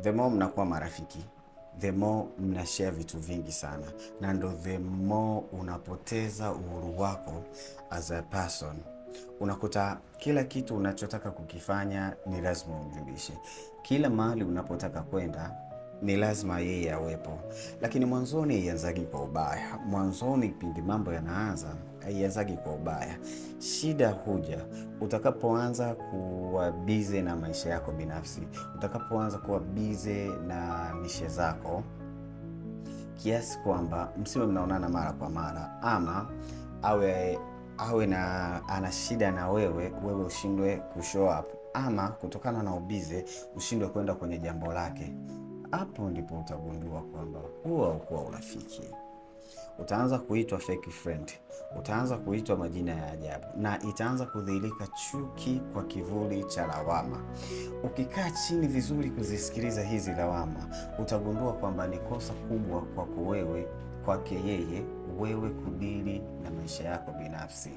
the more mnakuwa marafiki, the more mnashare vitu vingi sana, na ndo the more unapoteza uhuru wako as a person. Unakuta kila kitu unachotaka kukifanya ni lazima umjulishe. Kila mahali unapotaka kwenda ni lazima yeye awepo. Lakini mwanzoni haianzagi kwa ubaya. Mwanzoni pindi mambo yanaanza haianzagi kwa ubaya. Shida huja utakapoanza kuwa busy na maisha yako binafsi, utakapoanza kuwa busy na mishe zako, kiasi kwamba msiwe mnaonana mara kwa mara, ama awe na ana shida na wewe ushindwe kushow up, ama kutokana na ubize ushindwe kwenda kwenye jambo lake. Hapo ndipo utagundua kwamba huwa haukuwa urafiki. Utaanza kuitwa fake friend, utaanza kuitwa majina ya ajabu, na itaanza kudhihirika chuki kwa kivuli cha lawama. Ukikaa chini vizuri kuzisikiliza hizi lawama, utagundua kwamba ni kosa kubwa kwako wewe, kwake yeye, wewe kudili na maisha yako binafsi.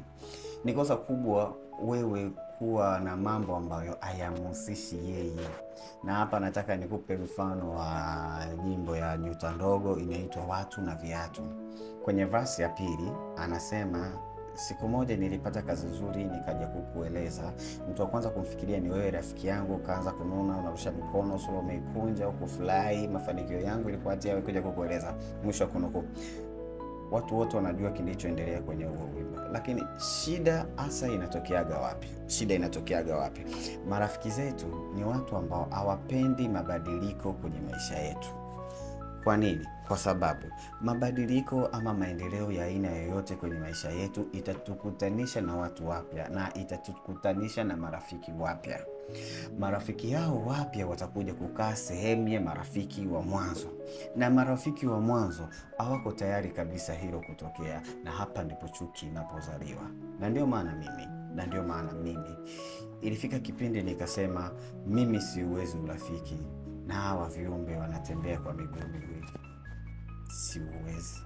Ni kosa kubwa wewe kuwa na mambo ambayo hayamhusishi yeye. Na hapa nataka nikupe mfano wa nyimbo ya Nyota Ndogo inaitwa Watu na Viatu. Kwenye verse ya pili anasema, siku moja nilipata kazi nzuri nikaja kukueleza. Mtu wa kwanza kumfikiria ni wewe rafiki yangu, kaanza kununa, unarusha mikono, sura umeikunja, ukufurahi, mafanikio yangu ilikuwa ati yawe kuja kukueleza. Mwisho wa kunukuu. Watu wote wanajua kilichoendelea kwenye huo wimbo. Lakini shida hasa inatokeaga wapi? Shida inatokeaga wapi? Marafiki zetu ni watu ambao hawapendi mabadiliko kwenye maisha yetu. Kwa nini? Kwa sababu mabadiliko ama maendeleo ya aina yoyote kwenye maisha yetu itatukutanisha na watu wapya, na itatukutanisha na marafiki wapya. Marafiki hao wapya watakuja kukaa sehemu ya marafiki wa mwanzo, na marafiki wa mwanzo hawako tayari kabisa hilo kutokea, na hapa ndipo chuki inapozaliwa. Na ndio maana mimi ilifika kipindi nikasema mimi siuwezi urafiki na hawa viumbe wanatembea kwa miguu miwili. Siuwezi.